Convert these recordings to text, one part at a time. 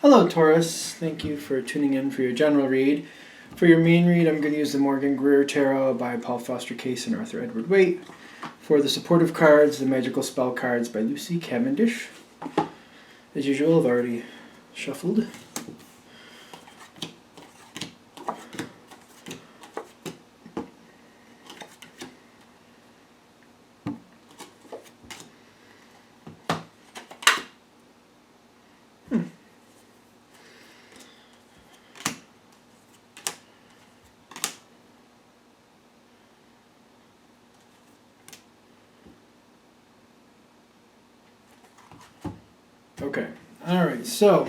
Hello, Taurus. Thank you for tuning in for your general read. For your main read, I'm going to use the Morgan Greer Tarot by Paul Foster Case and Arthur Edward Waite. For the supportive cards, the Magical Spell cards by Lucy Cavendish. As usual, I've already shuffled. Okay, alright, so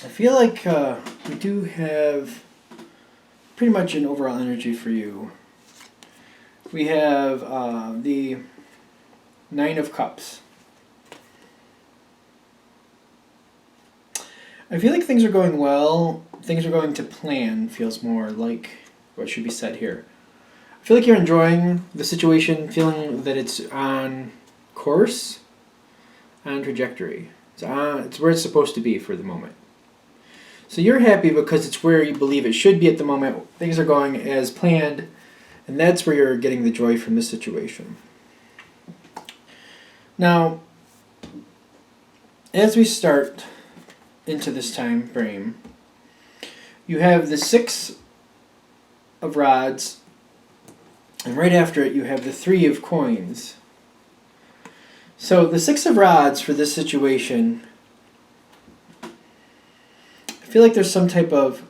I feel like we do have pretty much an overall energy for you. We have the Nine of Cups. I feel like things are going well. Things are going to plan, feels more like what should be said here. I feel like you're enjoying the situation, feeling that it's on course, on trajectory. It's where it's supposed to be for the moment. So you're happy because it's where you believe it should be at the moment. Things are going as planned, and that's where you're getting the joy from this situation. Now, as we start into this time frame, you have the Six of Rods, and right after it you have the Three of Coins. So the Six of Rods for this situation, I feel like there's some type of,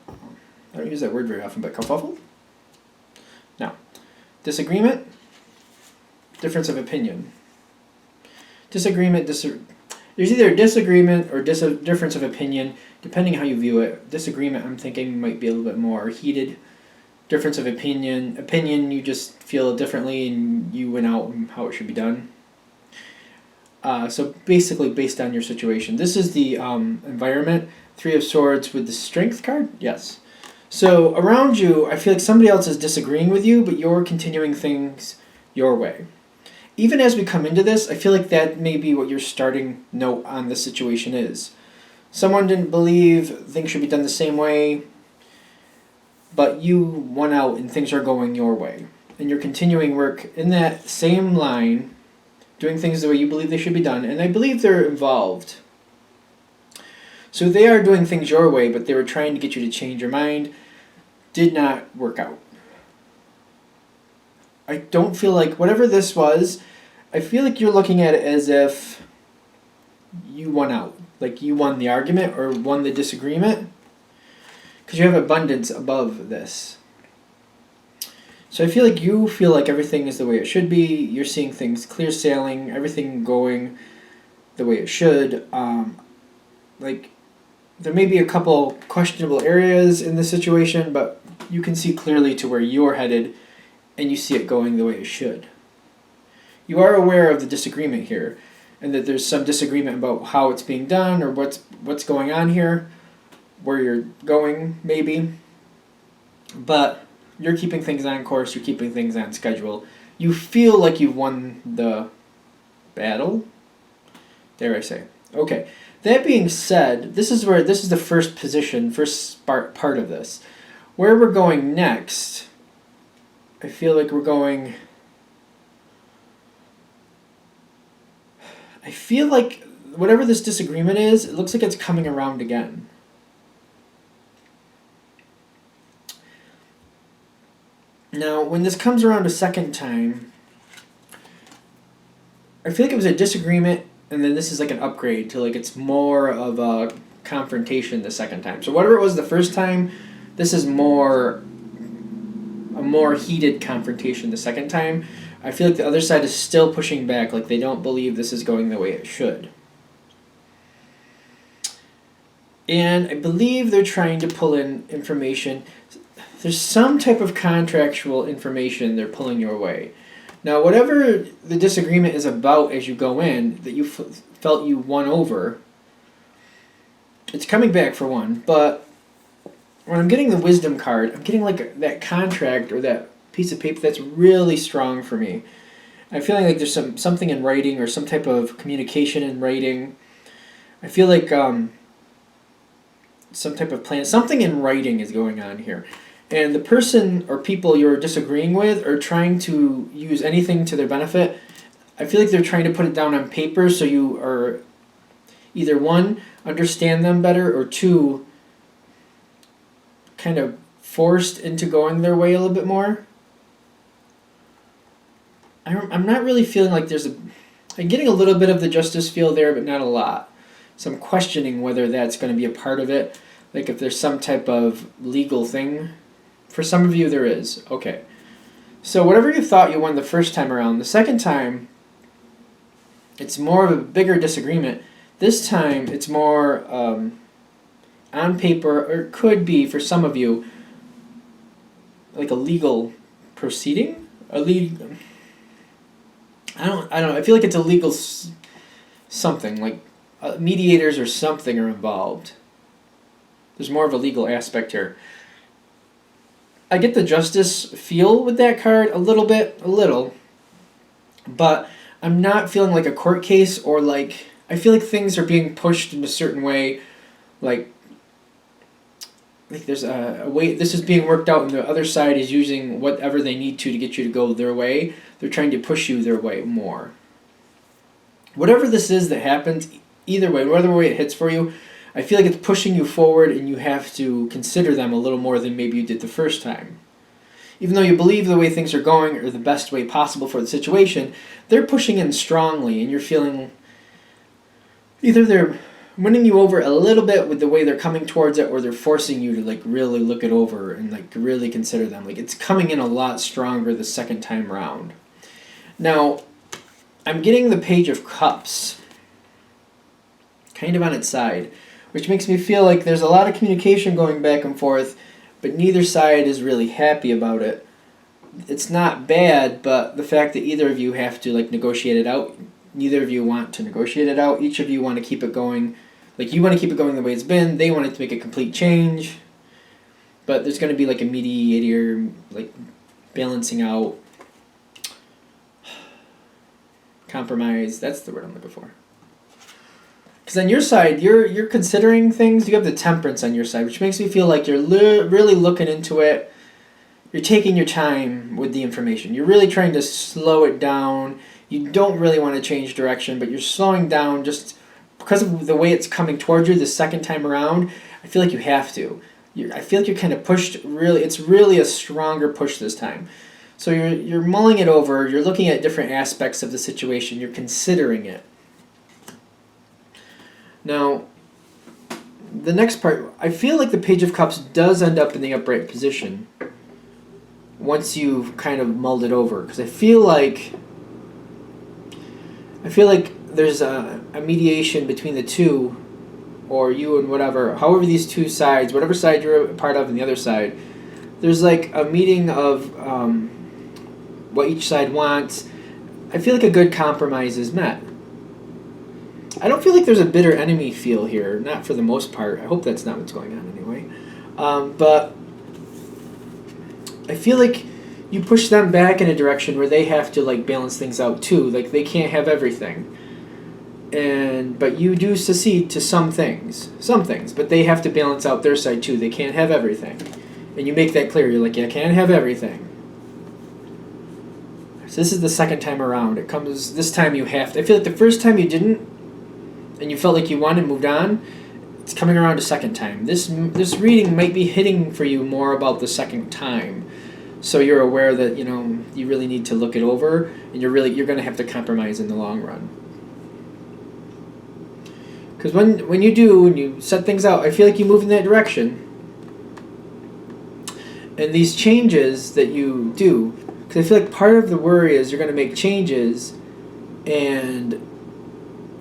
I don't use that word very often, but kerfuffle? No. Disagreement, difference of opinion. Disagreement, there's either a disagreement or difference of opinion, depending how you view it. Disagreement, I'm thinking, might be a little bit more heated. Difference of opinion, you just feel differently and you went out and how it should be done. So basically based on your situation. This is the environment. Three of Swords with the Strength card? Yes. So around you, I feel like somebody else is disagreeing with you, but you're continuing things your way. Even as we come into this, I feel like that may be what your starting note on this situation is. Someone didn't believe things should be done the same way, but you won out and things are going your way. And you're continuing work in that same line, doing things the way you believe they should be done, and I believe they're involved. So they are doing things your way, but they were trying to get you to change your mind. Did not work out. I don't feel like, whatever this was, I feel like you're looking at it as if you won out. Like you won the argument or won the disagreement. Because you have abundance above this. So I feel like you feel like everything is the way it should be. You're seeing things clear sailing, everything going the way it should. Like there may be a couple questionable areas in this situation, but you can see clearly to where you're headed and you see it going the way it should. You are aware of the disagreement here and that there's some disagreement about how it's being done or what's going on here, where you're going maybe, but you're keeping things on course, you're keeping things on schedule. You feel like you've won the battle, dare I say. Okay, that being said, this is the first position, first part of this. Where we're going next, I feel like we're going, I feel like whatever this disagreement is, it looks like it's coming around again. Now, when this comes around a second time, I feel like it was a disagreement, and then this is like an upgrade to like it's more of a confrontation the second time. So whatever it was the first time, this is a more heated confrontation the second time. I feel like the other side is still pushing back, like they don't believe this is going the way it should. And I believe they're trying to pull in information. There's some type of contractual information they're pulling your way. Now, whatever the disagreement is about as you go in, that you felt you won over, it's coming back for one, but when I'm getting the Wisdom card, I'm getting like that contract or that piece of paper that's really strong for me. I'm feeling like there's something in writing or some type of communication in writing I feel like some type of plan, something in writing is going on here. And the person or people you're disagreeing with are trying to use anything to their benefit. I feel like they're trying to put it down on paper so you are either one, understand them better, or two, kind of forced into going their way a little bit more. I'm not really feeling like I'm getting a little bit of the justice feel there, but not a lot. So I'm questioning whether that's going to be a part of it. Like if there's some type of legal thing. For some of you there is. Okay. So whatever you thought you won the first time around, the second time, it's more of a bigger disagreement. This time it's more on paper, or it could be for some of you like a legal proceeding. I don't know. I feel like it's a legal something, like mediators or something are involved. There's more of a legal aspect here. I get the justice feel with that card a little, but I'm not feeling like a court case, or like I feel like things are being pushed in a certain way, like there's a way this is being worked out and the other side is using whatever they need to get you to go their way. They're trying to push you their way more. Whatever this is that happens, either way, whatever way it hits for you, I feel like it's pushing you forward and you have to consider them a little more than maybe you did the first time. Even though you believe the way things are going or the best way possible for the situation, they're pushing in strongly and you're feeling either they're winning you over a little bit with the way they're coming towards it, or they're forcing you to like really look it over and like really consider them. Like it's coming in a lot stronger the second time round. Now, I'm getting the Page of Cups kind of on its side, which makes me feel like there's a lot of communication going back and forth, but neither side is really happy about it. It's not bad, but the fact that either of you have to like negotiate it out, neither of you want to negotiate it out. Each of you want to keep it going. Like you want to keep it going the way it's been. They want it to make a complete change. But there's going to be like a mediator, like balancing out, compromise. That's the word I'm looking for. Because on your side, you're considering things. You have the Temperance on your side, which makes me feel like you're really looking into it. You're taking your time with the information. You're really trying to slow it down. You don't really want to change direction, but you're slowing down just because of the way it's coming towards you the second time around. I feel like you have to. I feel like you're kind of pushed. Really, it's really a stronger push this time. So you're mulling it over. You're looking at different aspects of the situation. You're considering it. Now, the next part, I feel like the Page of Cups does end up in the upright position once you've kind of mulled it over. Because I feel like there's a mediation between the two, or you and however these two sides, whatever side you're a part of and the other side, there's like a meeting of what each side wants. I feel like a good compromise is met. I don't feel like there's a bitter enemy feel here, not for the most part. I hope that's not what's going on anyway. But I feel like you push them back in a direction where they have to like balance things out too. Like they can't have everything. But you do secede to some things, but they have to balance out their side too. They can't have everything. And you make that clear. You're like, I can't have everything. So this is the second time around. It comes, this time you have to. I feel like the first time you didn't, and you felt like you won and moved on, it's coming around a second time. This reading might be hitting for you more about the second time. So you're aware that, you really need to look it over, and you're going to have to compromise in the long run. Because when you set things out, I feel like you move in that direction. And these changes that you do, because I feel like part of the worry is you're going to make changes, and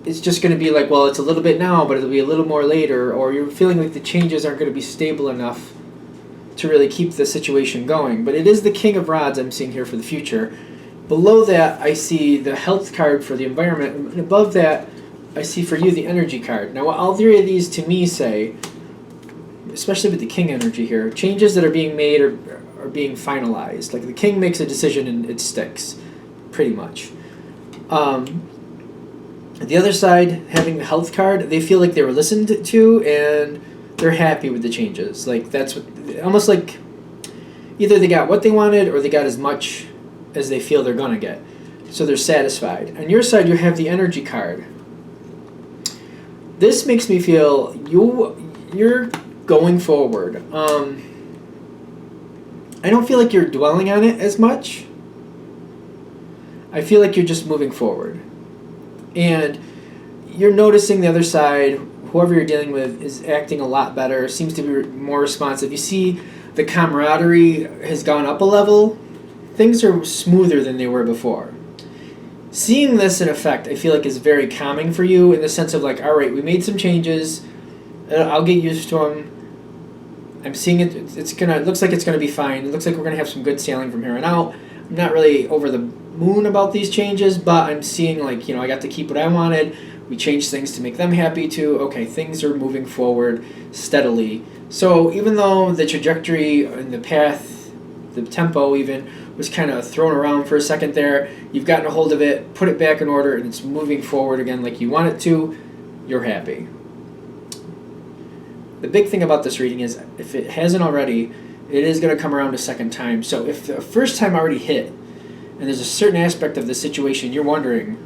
it's just going to be like, well, it's a little bit now, but it'll be a little more later, or you're feeling like the changes aren't going to be stable enough to really keep the situation going. But it is the King of Rods I'm seeing here for the future. Below that, I see the health card for the environment, and above that, I see for you the energy card. Now, what all three of these to me say, especially with the King energy here, changes that are being made are being finalized. Like the King makes a decision and it sticks, pretty much. The other side, having the health card, they feel like they were listened to and they're happy with the changes. Like that's what, almost like either they got what they wanted or they got as much as they feel they're gonna get. So they're satisfied. On your side, you have the energy card. This makes me feel you're going forward. I don't feel like you're dwelling on it as much. I feel like you're just moving forward. And you're noticing the other side, whoever you're dealing with, is acting a lot better, seems to be more responsive. You see the camaraderie has gone up a level. Things are smoother than they were before. Seeing this in effect, I feel like is very calming for you in the sense of like, all right, we made some changes. I'll get used to them. I'm seeing it. It looks like it's gonna be fine. It looks like we're gonna have some good sailing from here on out. I'm not really over the moon about these changes, but I'm seeing like, I got to keep what I wanted. We changed things to make them happy too. Okay, things are moving forward steadily. So even though the trajectory and the path, the tempo even, was kind of thrown around for a second there, you've gotten a hold of it, put it back in order, and it's moving forward again like you want it to. You're happy. The big thing about this reading is, if it hasn't already, it is going to come around a second time. So if the first time already hit, and there's a certain aspect of the situation you're wondering,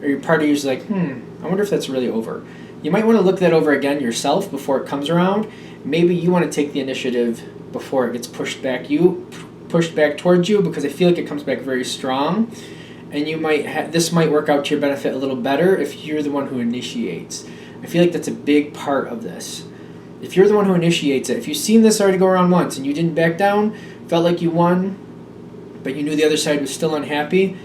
or your part of you's like, I wonder if that's really over. You might want to look that over again yourself before it comes around. Maybe you want to take the initiative before it gets pushed back towards you, because I feel like it comes back very strong, and you might this might work out to your benefit a little better if you're the one who initiates. I feel like that's a big part of this. If you're the one who initiates it, if you've seen this already go around once and you didn't back down, felt like you won, but you knew the other side was still unhappy,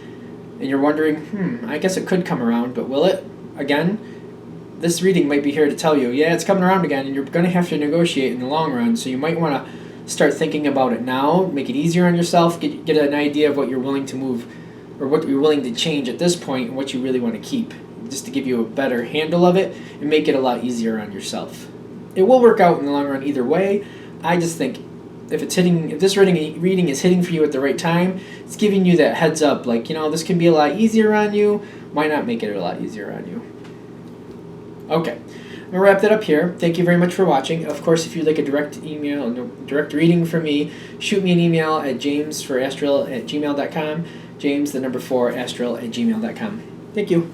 and you're wondering, I guess it could come around, but will it? Again, this reading might be here to tell you, yeah, it's coming around again, and you're going to have to negotiate in the long run, so you might want to start thinking about it now, make it easier on yourself, get an idea of what you're willing to move, or what you're willing to change at this point, and what you really want to keep, just to give you a better handle of it, and make it a lot easier on yourself. It will work out in the long run either way. I just think if this reading is hitting for you at the right time, it's giving you that heads up, like, this can be a lot easier on you. Why not make it a lot easier on you? Okay, I'm going to wrap that up here. Thank you very much for watching. Of course, if you'd like a direct reading from me, shoot me an email at jamesforastral@gmail.com, James, the number 4, astral@gmail.com. Thank you.